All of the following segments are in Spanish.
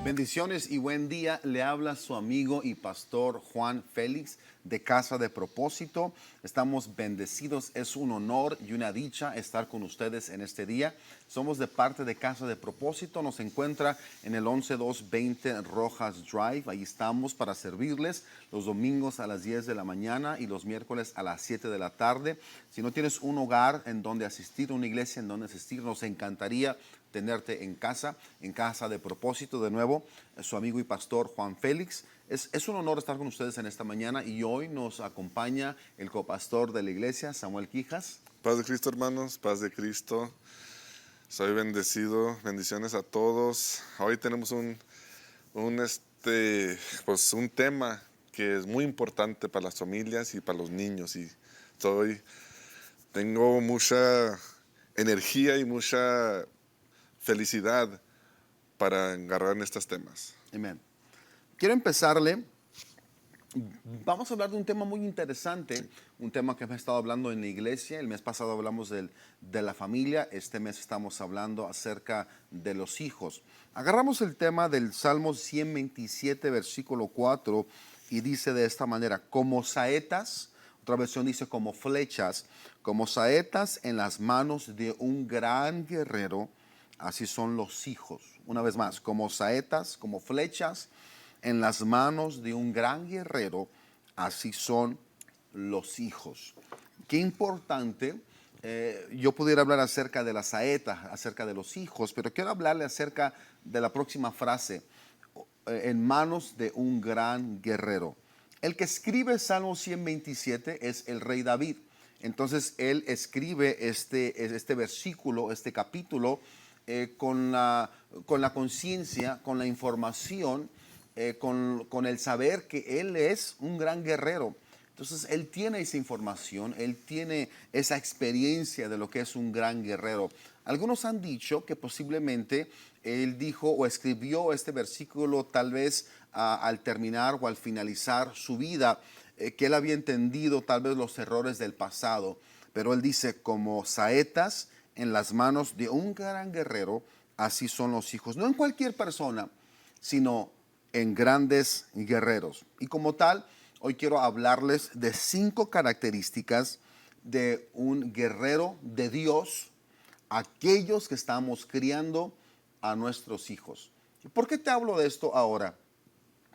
Bendiciones y buen día. Le habla su amigo y pastor Juan Félix de Casa de Propósito. Estamos bendecidos. Es un honor y una dicha estar con ustedes en este día. Somos de parte de Casa de Propósito. Nos encuentra en el 11220 Rojas Drive. Ahí estamos para servirles los domingos a las 10 de la mañana y los miércoles a las 7 de la tarde. Si no tienes un hogar en donde asistir, una iglesia en donde asistir, nos encantaría tenerte en Casa de Propósito. De nuevo, su amigo y pastor Juan Félix. Es un honor estar con ustedes en esta mañana y hoy nos acompaña el copastor de la iglesia, Samuel Quijas. Paz de Cristo, hermanos, paz de Cristo. Soy bendecido, bendiciones a todos. Hoy tenemos un tema que es muy importante para las familias y para los niños. Y tengo mucha energía y mucha felicidad para agarrar en estos temas. Amén. Quiero empezarle. Vamos a hablar de un tema muy interesante, un tema que hemos estado hablando en la iglesia. El mes pasado hablamos de la familia, este mes estamos hablando acerca de los hijos. Agarramos el tema del Salmo 127, versículo 4, y dice de esta manera: como saetas, otra versión dice como saetas en las manos de un gran guerrero, así son los hijos. Una vez más, como saetas, como flechas en las manos de un gran guerrero, así son los hijos. Qué importante. Yo pudiera hablar acerca de la saeta, acerca de los hijos, pero quiero hablarle acerca de la próxima frase: en manos de un gran guerrero. El que escribe Salmo 127 es el rey David. Entonces él escribe este versículo, este capítulo, con la conciencia, con la información, con el saber que él es un gran guerrero. Entonces él tiene esa información, él tiene esa experiencia de lo que es un gran guerrero. Algunos han dicho que posiblemente él dijo o escribió este versículo tal vez al terminar o al finalizar su vida, que él había entendido tal vez los errores del pasado. Pero él dice: como saetas en las manos de un gran guerrero, así son los hijos. No en cualquier persona, sino en grandes guerreros. Y como tal, hoy quiero hablarles de 5 características de un guerrero de Dios, aquellos que estamos criando a nuestros hijos. ¿Y por qué te hablo de esto ahora?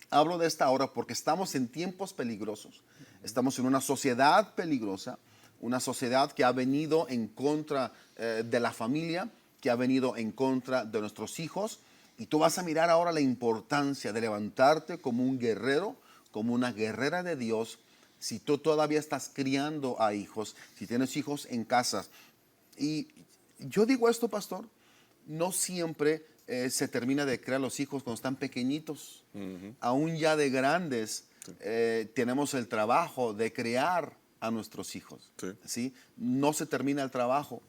Hablo de esta hora porque estamos en tiempos peligrosos. Estamos en una sociedad peligrosa, una sociedad que ha venido en contra de la familia, que ha venido en contra de nuestros hijos. Y tú vas a mirar ahora la importancia de levantarte como un guerrero, como una guerrera de Dios. Si tú todavía estás criando a hijos, si tienes hijos en casa. Y yo digo esto, pastor, no siempre se termina de crear los hijos cuando están pequeñitos. Aún ya de grandes, tenemos el trabajo de crear a nuestros hijos. Sí. ¿Sí? No se termina el trabajo.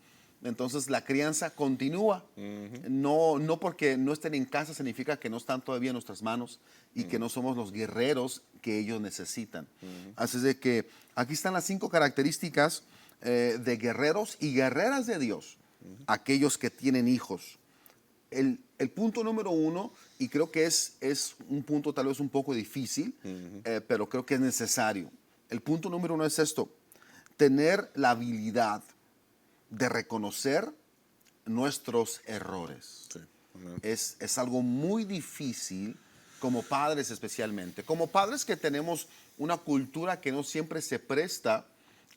Entonces la crianza continúa. No porque no estén en casa significa que no están todavía en nuestras manos y que no somos los guerreros que ellos necesitan. Así es de que aquí están las 5 características de guerreros y guerreras de Dios, aquellos que tienen hijos. El punto número 1, y creo que es un punto tal vez un poco difícil, pero creo que es necesario. El punto número 1 es esto: tener la habilidad de reconocer nuestros errores. Sí. Es algo muy difícil como padres, especialmente. Como padres que tenemos una cultura que no siempre se presta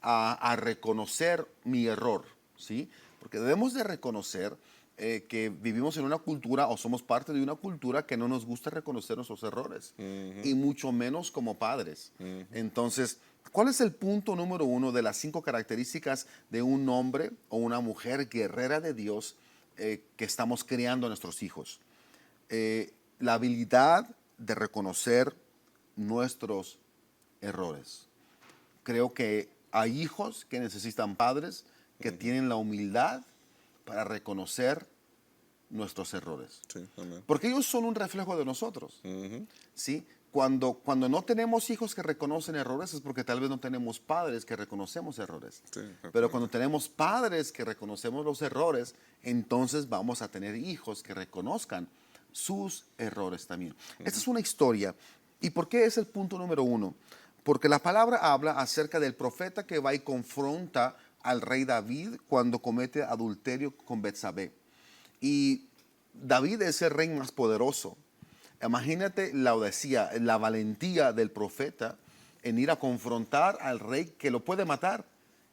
a reconocer mi error, ¿sí? Porque debemos de reconocer que vivimos en una cultura o somos parte de una cultura que no nos gusta reconocer nuestros errores, y mucho menos como padres. Entonces, ¿cuál es el punto número 1 de las 5 características de un hombre o una mujer guerrera de Dios que estamos criando a nuestros hijos? La habilidad de reconocer nuestros errores. Creo que hay hijos que necesitan padres que tienen la humildad para reconocer nuestros errores. Sí, amén. Porque ellos son un reflejo de nosotros. ¿Sí? Cuando no tenemos hijos que reconocen errores es porque tal vez no tenemos padres que reconocemos errores. Sí, Pero cuando tenemos padres que reconocemos los errores, entonces vamos a tener hijos que reconozcan sus errores también. Esta es una historia. ¿Y por qué es el punto número uno? Porque la palabra habla acerca del profeta que va y confronta al rey David cuando comete adulterio con Betsabé. Y David es el rey más poderoso. Imagínate la audacia, la valentía del profeta en ir a confrontar al rey que lo puede matar,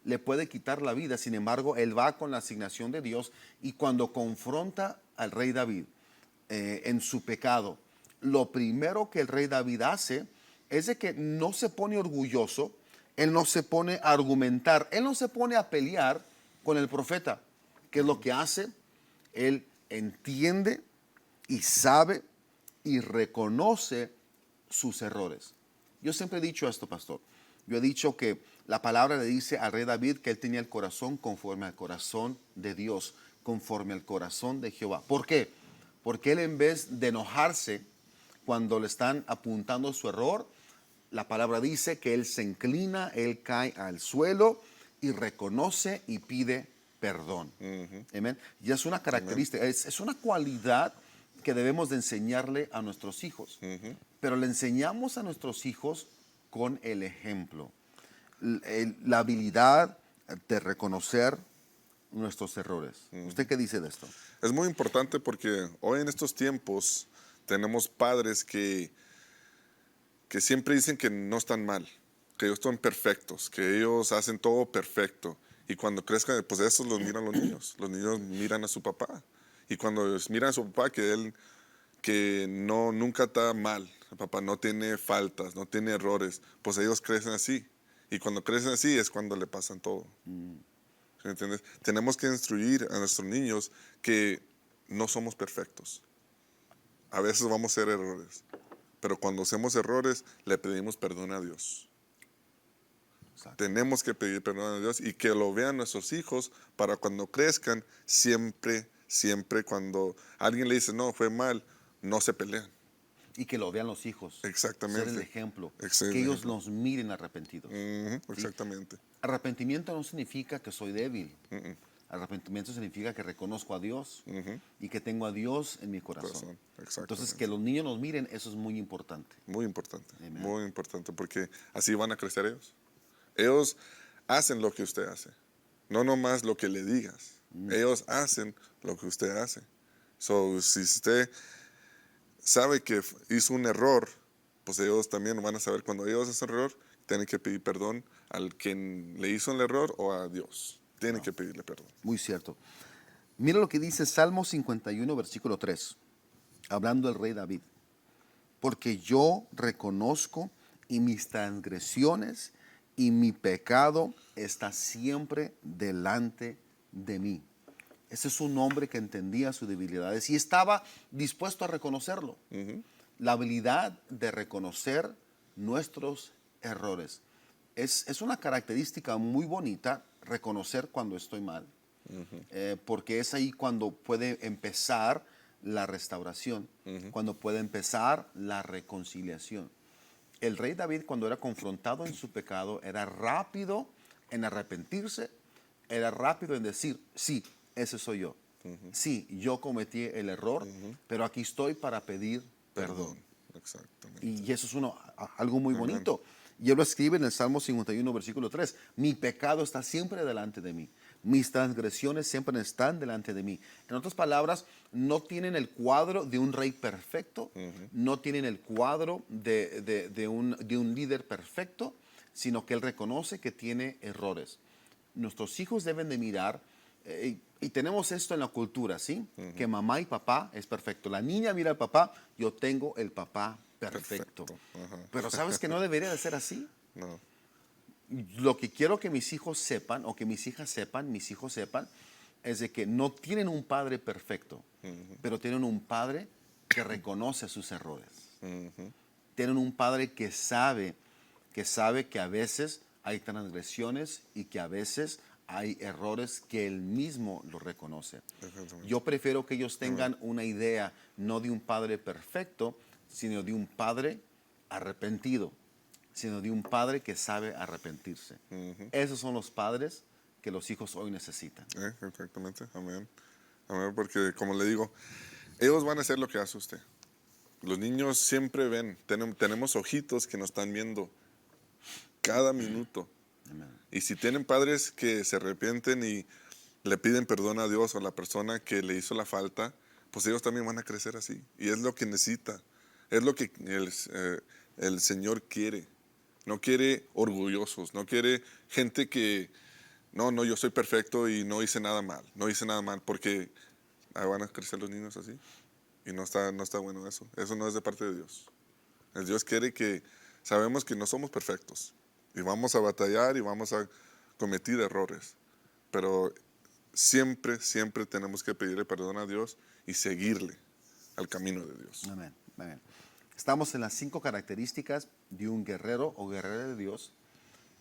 le puede quitar la vida. Sin embargo, él va con la asignación de Dios y cuando confronta al rey David en su pecado, lo primero que el rey David hace es de que no se pone orgulloso, él no se pone a argumentar, él no se pone a pelear con el profeta. ¿Qué es lo que hace? Él entiende y sabe y reconoce sus errores. Yo siempre he dicho esto, pastor. Yo he dicho que la palabra le dice al rey David que él tenía el corazón conforme al corazón de Dios, conforme al corazón de Jehová. ¿Por qué? Porque él, en vez de enojarse cuando le están apuntando su error, la palabra dice que él se inclina, él cae al suelo y reconoce y pide perdón. Amén. Y es una característica, es una cualidad que debemos de enseñarle a nuestros hijos. Pero le enseñamos a nuestros hijos con el ejemplo. La habilidad de reconocer nuestros errores. ¿Usted qué dice de esto? Es muy importante porque hoy en estos tiempos tenemos padres que siempre dicen que no están mal, que ellos están perfectos, que ellos hacen todo perfecto. Y cuando crezcan, pues eso los miran los niños. Los niños miran a su papá. Y cuando miran a su papá, que no, nunca está mal, el papá no tiene faltas, no tiene errores, pues ellos crecen así. Y cuando crecen así es cuando le pasan todo. ¿Sí me entiendes? Tenemos que instruir a nuestros niños que no somos perfectos. A veces vamos a hacer errores, pero cuando hacemos errores le pedimos perdón a Dios. Exacto. Tenemos que pedir perdón a Dios y que lo vean nuestros hijos para cuando crezcan, siempre cuando alguien le dice, no, fue mal, no se pelean. Y que lo vean los hijos. Exactamente. Ser el ejemplo. Ser Que el ellos ejemplo. nos miren arrepentidos. ¿Sí? Exactamente. Arrepentimiento no significa que soy débil. Arrepentimiento significa que reconozco a Dios y que tengo a Dios en mi corazón. Entonces, que los niños nos miren, eso es muy importante. Muy importante. Amen. Muy importante, porque así van a crecer ellos. Ellos hacen lo que usted hace, no nomás lo que le digas. Ellos hacen lo que usted hace. So, si usted sabe que hizo un error, pues ellos también van a saber cuando ellos hacen error, tienen que pedir perdón al quien le hizo el error o a Dios. Tienen que pedirle perdón. Muy cierto. Mira lo que dice Salmo 51, versículo 3, hablando del rey David. Porque yo reconozco y mis transgresiones y mi pecado está siempre delante de mí. Ese es un hombre que entendía sus debilidades y estaba dispuesto a reconocerlo. La habilidad de reconocer nuestros errores. Es una característica muy bonita reconocer cuando estoy mal, porque es ahí cuando puede empezar la restauración, cuando puede empezar la reconciliación. El rey David, cuando era confrontado en su pecado, era rápido en arrepentirse, era rápido en decir, sí, ese soy yo. Sí, yo cometí el error, pero aquí estoy para pedir perdón. Exactamente. Y eso es algo muy Amén. bonito. Y él lo escribe en el Salmo 51, versículo 3. Mi pecado está siempre delante de mí. Mis transgresiones siempre están delante de mí. En otras palabras, no tienen el cuadro de un rey perfecto, no tienen el cuadro de un líder perfecto, sino que él reconoce que tiene errores. Nuestros hijos deben de mirar, y tenemos esto en la cultura, ¿sí? Que mamá y papá es perfecto. La niña mira al papá, yo tengo el papá perfecto. Pero ¿sabes que no debería de ser así? No. Lo que quiero que mis hijos sepan, o que mis hijas sepan, mis hijos sepan, es de que no tienen un padre perfecto, pero tienen un padre que reconoce sus errores. Tienen un padre que sabe que a veces hay transgresiones y que a veces hay errores que él mismo lo reconoce. Yo prefiero que ellos tengan una idea no de un padre perfecto, sino de un padre arrepentido, sino de un padre que sabe arrepentirse. Esos son los padres que los hijos hoy necesitan. Exactamente, amén. Amén, porque como le digo, ellos van a hacer lo que hace usted. Los niños siempre ven, tenemos ojitos que nos están viendo cada minuto. Amén. Y si tienen padres que se arrepienten y le piden perdón a Dios o a la persona que le hizo la falta, pues ellos también van a crecer así. Y es lo que necesita. Es lo que el Señor quiere. No quiere orgullosos, no quiere gente que, no, yo soy perfecto y no hice nada mal. No hice nada mal, porque ahí van a crecer los niños así. Y no está bueno eso. Eso no es de parte de Dios. El Dios quiere que sabemos que no somos perfectos. Y vamos a batallar y vamos a cometer errores. Pero siempre, siempre tenemos que pedirle perdón a Dios y seguirle al camino de Dios. Amén. Amén. Estamos en las 5 características de un guerrero o guerrera de Dios.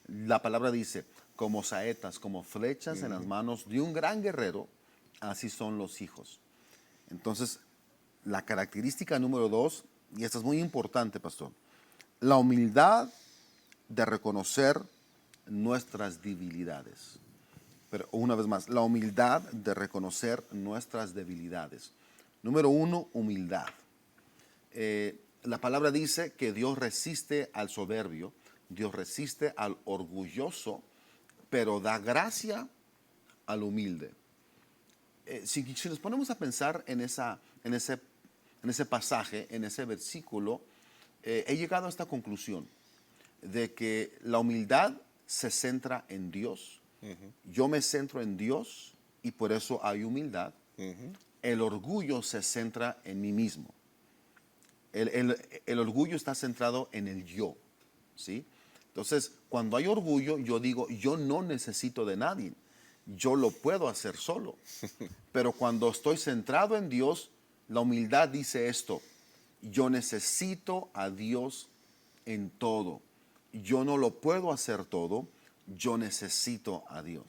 La palabra dice, como saetas, como flechas en las manos de un gran guerrero, así son los hijos. Entonces, la característica número 2, y esta es muy importante, pastor, la humildad de reconocer nuestras debilidades. Pero una vez más, la humildad de reconocer nuestras debilidades. Número 1, humildad. La palabra dice que Dios resiste al soberbio, Dios resiste al orgulloso, pero da gracia al humilde. Si nos ponemos a pensar en ese pasaje, en ese versículo, he llegado a esta conclusión de que la humildad se centra en Dios. Yo me centro en Dios y por eso hay humildad. El orgullo se centra en mí mismo. El orgullo está centrado en el yo, ¿sí? Entonces, cuando hay orgullo, yo digo, yo no necesito de nadie. Yo lo puedo hacer solo. Pero cuando estoy centrado en Dios, la humildad dice esto: yo necesito a Dios en todo. Yo no lo puedo hacer todo, yo necesito a Dios.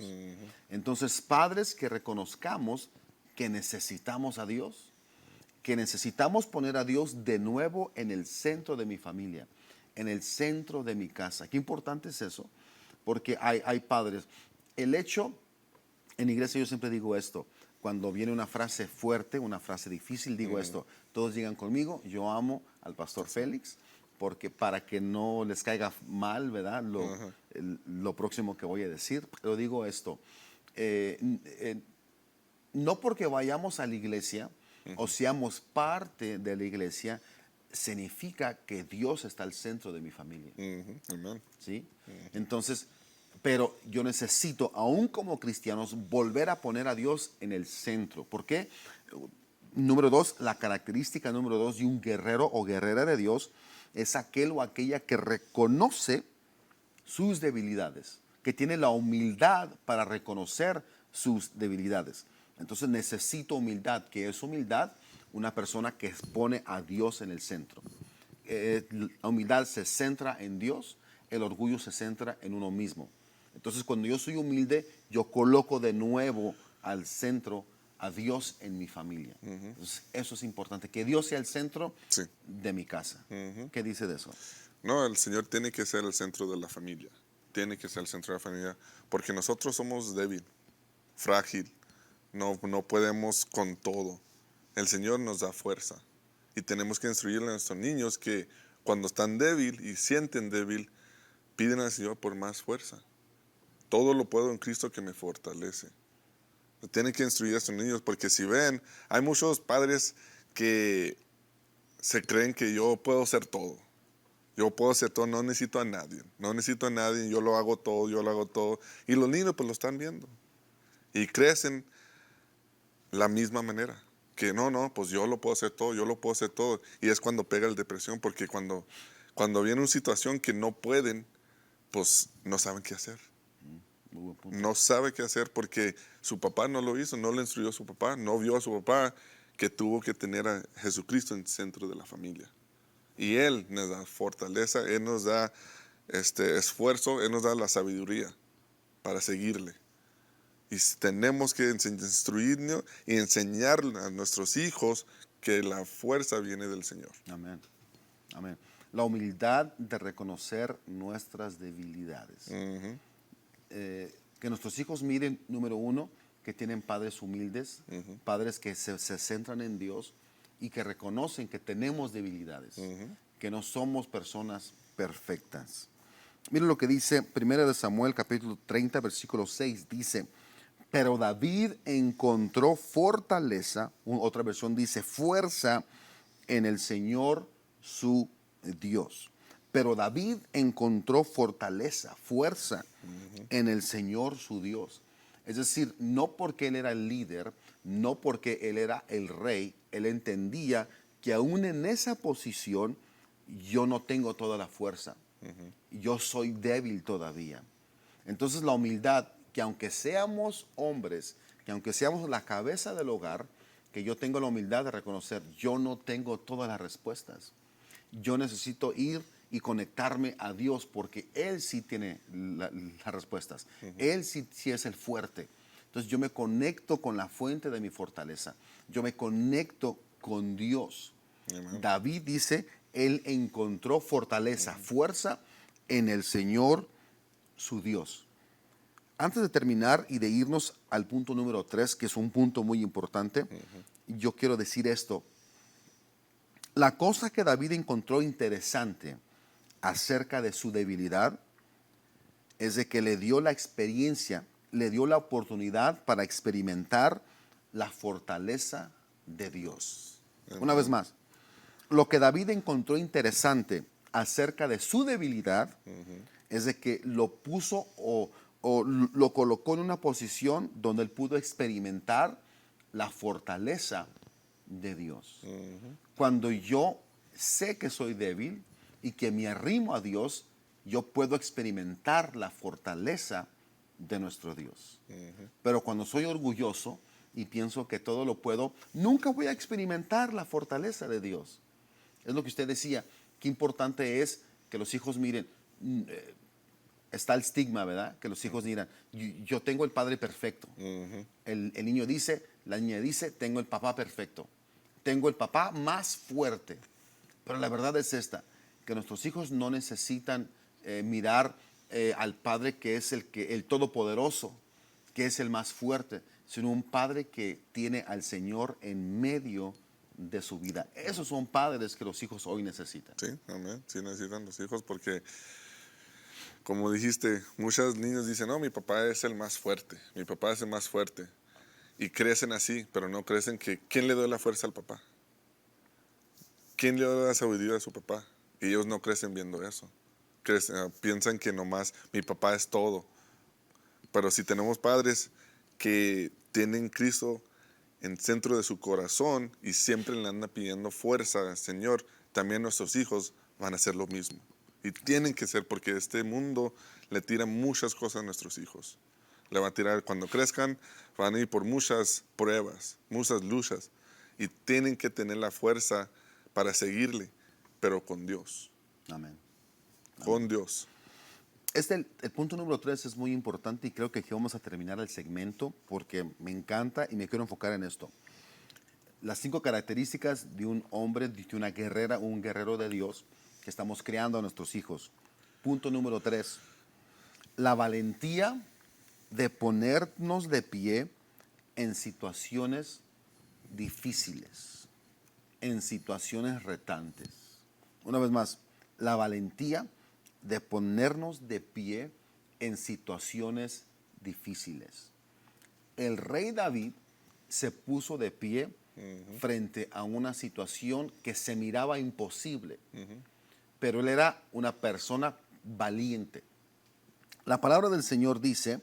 Entonces, padres, que reconozcamos que necesitamos a Dios, que necesitamos poner a Dios de nuevo en el centro de mi familia, en el centro de mi casa. Qué importante es eso, porque hay padres. El hecho, en iglesia yo siempre digo esto, cuando viene una frase fuerte, una frase difícil, digo esto: todos digan conmigo, yo amo al pastor Félix, porque para que no les caiga mal, ¿verdad? Lo próximo que voy a decir, pero digo esto, no porque vayamos a la iglesia o seamos parte de la iglesia, significa que Dios está al centro de mi familia. Amén. ¿Sí? Entonces, pero yo necesito, aún como cristianos, volver a poner a Dios en el centro. ¿Por qué? Número 2, la característica número 2 de un guerrero o guerrera de Dios es aquel o aquella que reconoce sus debilidades, que tiene la humildad para reconocer sus debilidades. Entonces necesito humildad. ¿Qué es humildad? Una persona que pone a Dios en el centro. La humildad se centra en Dios, el orgullo se centra en uno mismo. Entonces, cuando yo soy humilde, yo coloco de nuevo al centro a Dios en mi familia. Entonces, eso es importante, que Dios sea el centro Sí. de mi casa. ¿Qué dice de eso? No, el Señor tiene que ser el centro de la familia. Tiene que ser el centro de la familia, porque nosotros somos débil, frágil. No podemos con todo. El Señor nos da fuerza. Y tenemos que instruirle a nuestros niños que cuando están débil y sienten débil, piden al Señor por más fuerza. Todo lo puedo en Cristo que me fortalece. Tienen que instruir a sus niños, porque si ven, hay muchos padres que se creen que yo puedo hacer todo. Yo puedo hacer todo, no necesito a nadie. No necesito a nadie, yo lo hago todo, yo lo hago todo. Y los niños pues lo están viendo. Y crecen la misma manera. Que no, pues yo lo puedo hacer todo, yo lo puedo hacer todo. Y es cuando pega la depresión, porque cuando viene una situación que no pueden, pues no saben qué hacer. Muy buen punto. No sabe qué hacer porque su papá no lo hizo, no le instruyó a su papá, no vio a su papá, que tuvo que tener a Jesucristo en el centro de la familia. Y Él nos da fortaleza, Él nos da esfuerzo, Él nos da la sabiduría para seguirle. Y tenemos que instruirnos y enseñar a nuestros hijos que la fuerza viene del Señor. Amén. Amén. La humildad de reconocer nuestras debilidades. Que nuestros hijos miren, número 1, que tienen padres humildes, padres que se centran en Dios. y que reconocen que tenemos debilidades, que no somos personas perfectas. Miren lo que dice 1 de Samuel capítulo 30 versículo 6, dice: pero David encontró fortaleza, otra versión dice fuerza, en el Señor su Dios. Pero David encontró fortaleza, fuerza en el Señor su Dios. Es decir, no porque él era el líder, no porque él era el rey, él entendía que aún en esa posición yo no tengo toda la fuerza. Yo soy débil todavía. Entonces la humildad, que aunque seamos hombres, que aunque seamos la cabeza del hogar, que yo tengo la humildad de reconocer, yo no tengo todas las respuestas. Yo necesito ir y conectarme a Dios porque Él sí tiene las respuestas. Él sí es el fuerte. Entonces yo me conecto con la fuente de mi fortaleza. Yo me conecto con Dios. Amén. David dice, él encontró fortaleza, fuerza en el Señor su Dios. Antes de terminar y de irnos al punto número 3, que es un punto muy importante, yo quiero decir esto. La cosa que David encontró interesante acerca de su debilidad es de que le dio la experiencia, le dio la oportunidad para experimentar la fortaleza de Dios. Una vez más, lo que David encontró interesante acerca de su debilidad es de que lo puso o lo colocó en una posición donde él pudo experimentar la fortaleza de Dios. Cuando yo sé que soy débil y que me arrimo a Dios, yo puedo experimentar la fortaleza de nuestro Dios. Pero cuando soy orgulloso y pienso que todo lo puedo, nunca voy a experimentar la fortaleza de Dios. Es lo que usted decía, qué importante es que los hijos miren, está el estigma, ¿verdad? Que los hijos dirán, yo tengo el padre perfecto. El niño dice, la niña dice, tengo el papá perfecto. Tengo el papá más fuerte. Pero la verdad es esta, que nuestros hijos no necesitan mirar al padre que es el todopoderoso, que es el más fuerte, sino un padre que tiene al Señor en medio de su vida. Esos son padres que los hijos hoy necesitan. Sí, amén. Sí necesitan los hijos porque, como dijiste, muchos niños dicen, no, mi papá es el más fuerte, mi papá es el más fuerte. Y crecen así, pero no crecen que ¿quién le dio la fuerza al papá? ¿Quién le dio la sabiduría a su papá? Y ellos no crecen viendo eso. Piensan que nomás mi papá es todo. Pero si tenemos padres que tienen Cristo en centro de su corazón y siempre le andan pidiendo fuerza al Señor, también nuestros hijos van a hacer lo mismo. Y tienen que ser, porque este mundo le tira muchas cosas a nuestros hijos. Le va a tirar cuando crezcan, van a ir por muchas pruebas, muchas luchas. Y tienen que tener la fuerza para seguirle, pero con Dios. Amén. Con Dios. El punto número 3 es muy importante y creo que aquí vamos a terminar el segmento porque me encanta y me quiero enfocar en esto. Las 5 características de un hombre, de una guerrera, un guerrero de Dios que estamos creando a nuestros hijos. Punto número 3. La valentía de ponernos de pie en situaciones difíciles, en situaciones retantes. Una vez más, la valentía de ponernos de pie en situaciones difíciles. El rey David se puso de pie frente a una situación que se miraba imposible, pero él era una persona valiente. La palabra del Señor dice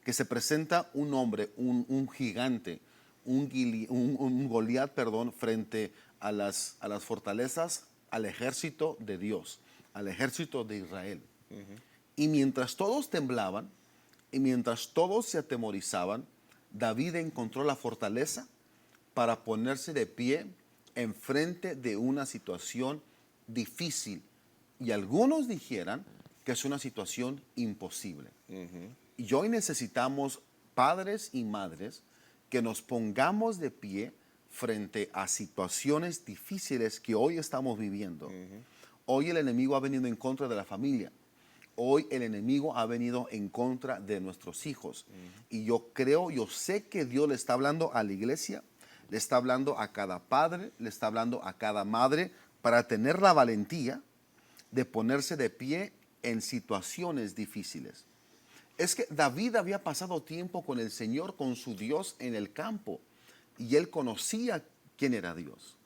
que se presenta un hombre, un gigante, un Goliat, frente a las fortalezas, al ejército de Dios, al ejército de Israel. Y mientras todos temblaban, y mientras todos se atemorizaban, David encontró la fortaleza para ponerse de pie enfrente de una situación difícil. Y algunos dijeran que es una situación imposible. Y hoy necesitamos padres y madres que nos pongamos de pie frente a situaciones difíciles que hoy estamos viviendo. Hoy el enemigo ha venido en contra de la familia. Hoy el enemigo ha venido en contra de nuestros hijos. Y yo sé que Dios le está hablando a la iglesia, le está hablando a cada padre, le está hablando a cada madre para tener la valentía de ponerse de pie en situaciones difíciles. Es que David había pasado tiempo con el Señor, con su Dios en el campo, y él conocía quién era Dios.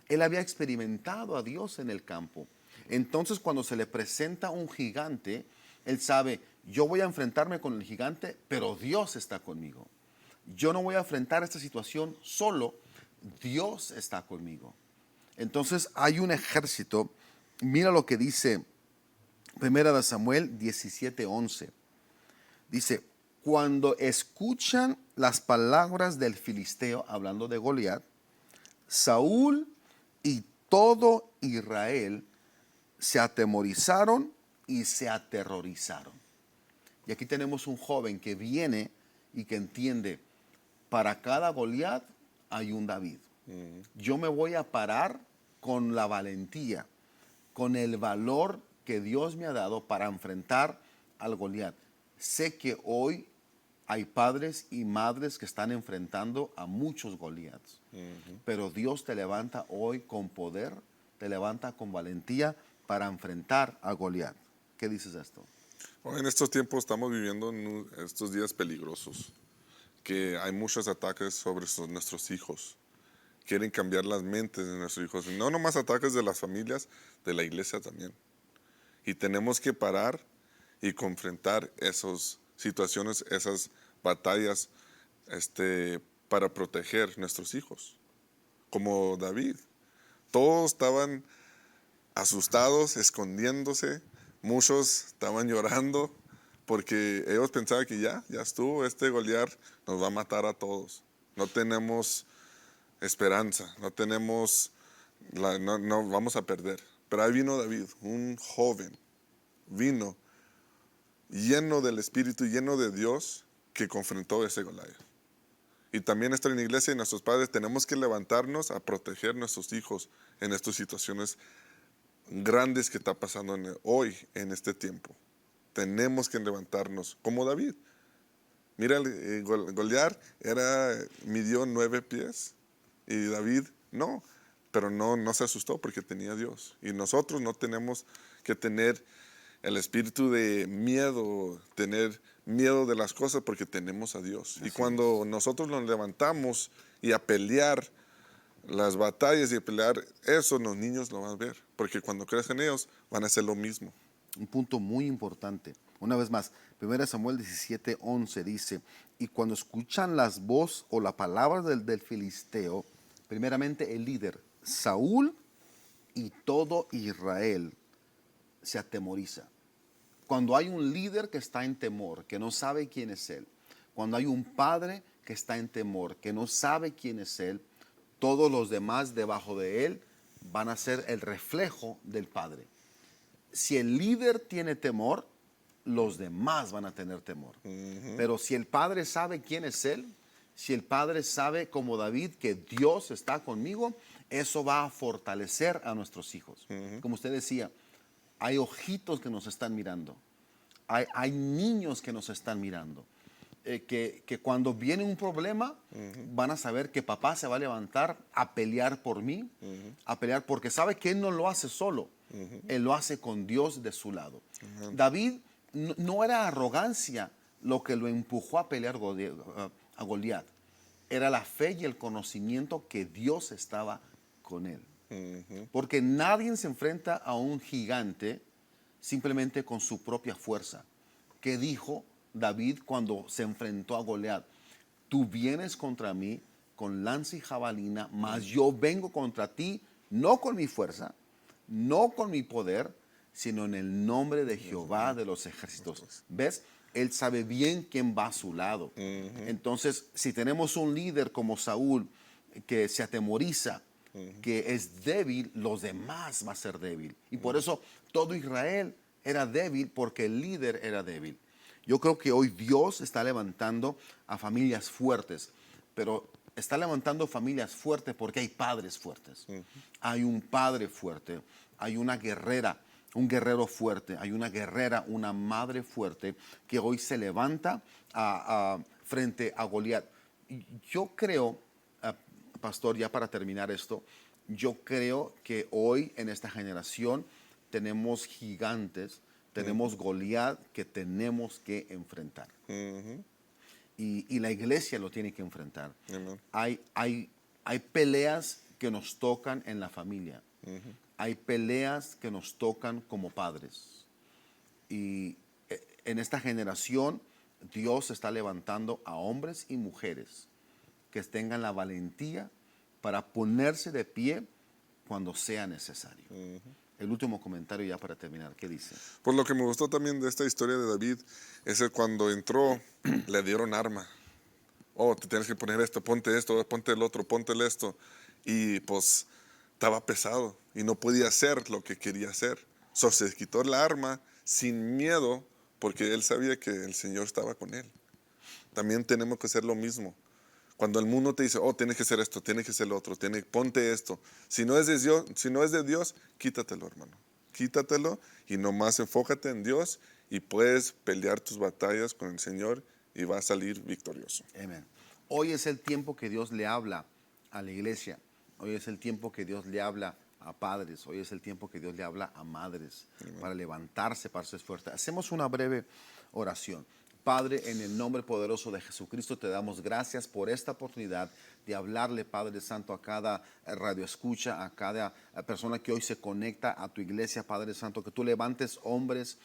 Él había experimentado a Dios en el campo. Entonces, cuando se le presenta un gigante, él sabe, yo voy a enfrentarme con el gigante, pero Dios está conmigo. Yo no voy a enfrentar esta situación solo, Dios está conmigo. Entonces hay un ejército. Mira lo que dice 1 Samuel 17:11. Dice, cuando escuchan las palabras del filisteo, hablando de Goliat, Saúl y todo Israel se atemorizaron y se aterrorizaron. Y aquí tenemos un joven que viene y que entiende, para cada Goliat hay un David. Yo me voy a parar con la valentía, con el valor que Dios me ha dado para enfrentar al Goliat. Sé que hoy hay padres y madres que están enfrentando a muchos Goliats, pero Dios te levanta hoy con poder, te levanta con valentía para enfrentar a Goliat. ¿Qué dices de esto? Hoy en estos tiempos estamos viviendo en estos días peligrosos, que hay muchos ataques sobre nuestros hijos. Quieren cambiar las mentes de nuestros hijos. Y no nomás ataques de las familias, de la iglesia también. Y tenemos que parar y confrontar esas situaciones, esas batallas para proteger nuestros hijos. Como David. Todos estaban asustados, escondiéndose. Muchos estaban llorando porque ellos pensaban que ya estuvo, Goliat nos va a matar a todos. No tenemos esperanza, no vamos a perder. Pero ahí vino David, un joven, vino lleno del Espíritu, lleno de Dios, que confrontó a ese Goliat. Y también en la iglesia y nuestros padres tenemos que levantarnos a proteger a nuestros hijos en estas situaciones grandes que está pasando hoy en este tiempo. Tenemos que levantarnos como David. Mira, Goliat midió 9 pies y David no, pero no se asustó porque tenía a Dios. Y nosotros no tenemos que tener el espíritu de miedo, tener miedo de las cosas porque tenemos a Dios. Y cuando nosotros nos levantamos y a pelear las batallas y a pelear eso, los niños lo van a ver. Porque cuando crezcan ellos van a hacer lo mismo. Un punto muy importante. Una vez más, 1 Samuel 17:11 dice, y cuando escuchan las voz o la palabra del filisteo, primeramente el líder, Saúl y todo Israel se atemoriza. Cuando hay un líder que está en temor, que no sabe quién es él, cuando hay un padre que está en temor, que no sabe quién es él, todos los demás debajo de él van a ser el reflejo del padre. Si el líder tiene temor, los demás van a tener temor. Pero si el padre sabe quién es él, si el padre sabe como David que Dios está conmigo, eso va a fortalecer a nuestros hijos. Como usted decía, hay ojitos que nos están mirando, hay niños que nos están mirando, que cuando viene un problema van a saber que papá se va a levantar a pelear por mí, a pelear porque sabe que él no lo hace solo, él lo hace con Dios de su lado. David no era arrogancia lo que lo empujó a pelear a Goliat, era la fe y el conocimiento que Dios estaba con él. Porque nadie se enfrenta a un gigante simplemente con su propia fuerza. ¿Qué dijo David cuando se enfrentó a Goliat? Tú vienes contra mí con lanza y jabalina, mas yo vengo contra ti no con mi fuerza, no con mi poder, sino en el nombre de Jehová de los ejércitos. ¿Ves? Él sabe bien quién va a su lado. Entonces, si tenemos un líder como Saúl que se atemoriza, que es débil, los demás va a ser débil. Y por eso todo Israel era débil porque el líder era débil. Yo creo que hoy Dios está levantando a familias fuertes, pero está levantando familias fuertes porque hay padres fuertes. Hay un padre fuerte, hay una guerrera, un guerrero fuerte, hay una guerrera, una madre fuerte que hoy se levanta frente a Goliat. Yo creo, pastor, ya para terminar esto, yo creo que hoy en esta generación tenemos gigantes, tenemos Goliat que tenemos que enfrentar. Y la iglesia lo tiene que enfrentar. Amen. Hay peleas que nos tocan en la familia. Hay peleas que nos tocan como padres. Y en esta generación Dios está levantando a hombres y mujeres que tengan la valentía para ponerse de pie cuando sea necesario. El último comentario ya para terminar, ¿qué dice? Pues lo que me gustó también de esta historia de David es que cuando entró le dieron arma. Oh, te tienes que poner esto, ponte el otro, ponte el esto. Y pues estaba pesado y no podía hacer lo que quería hacer. So, se quitó la arma sin miedo porque él sabía que el Señor estaba con él. También tenemos que hacer lo mismo. Cuando el mundo te dice, oh, tienes que hacer esto, tienes que hacer lo otro, ponte esto. Si no es de Dios, quítatelo, hermano. Quítatelo y nomás enfócate en Dios y puedes pelear tus batallas con el Señor y vas a salir victorioso. Amén. Hoy es el tiempo que Dios le habla a la iglesia. Hoy es el tiempo que Dios le habla a padres. Hoy es el tiempo que Dios le habla a madres. Para levantarse, para ser fuerte. Hacemos una breve oración. Padre, en el nombre poderoso de Jesucristo te damos gracias por esta oportunidad de hablarle, Padre Santo, a cada radio escucha, a cada persona que hoy se conecta a tu iglesia, Padre Santo, que tú levantes hombres,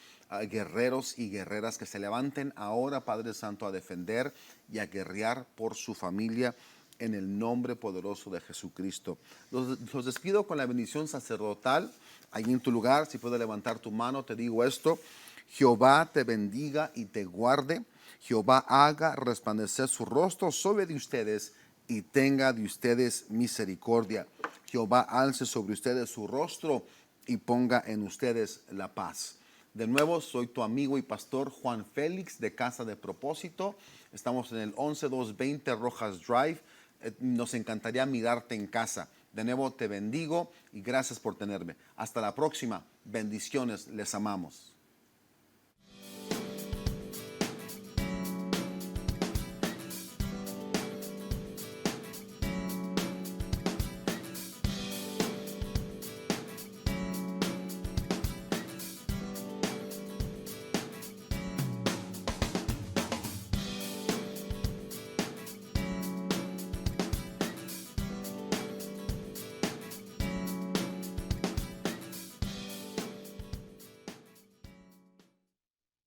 guerreros y guerreras que se levanten ahora, Padre Santo, a defender y a guerrear por su familia en el nombre poderoso de Jesucristo. Los despido con la bendición sacerdotal. Ahí en tu lugar, si puedes levantar tu mano, te digo esto. Jehová te bendiga y te guarde. Jehová haga resplandecer su rostro sobre de ustedes y tenga de ustedes misericordia. Jehová alce sobre ustedes su rostro y ponga en ustedes la paz. De nuevo, soy tu amigo y pastor Juan Félix de Casa de Propósito. Estamos en el 11220 Rojas Drive. Nos encantaría mirarte en casa. De nuevo, te bendigo y gracias por tenerme. Hasta la próxima. Bendiciones. Les amamos.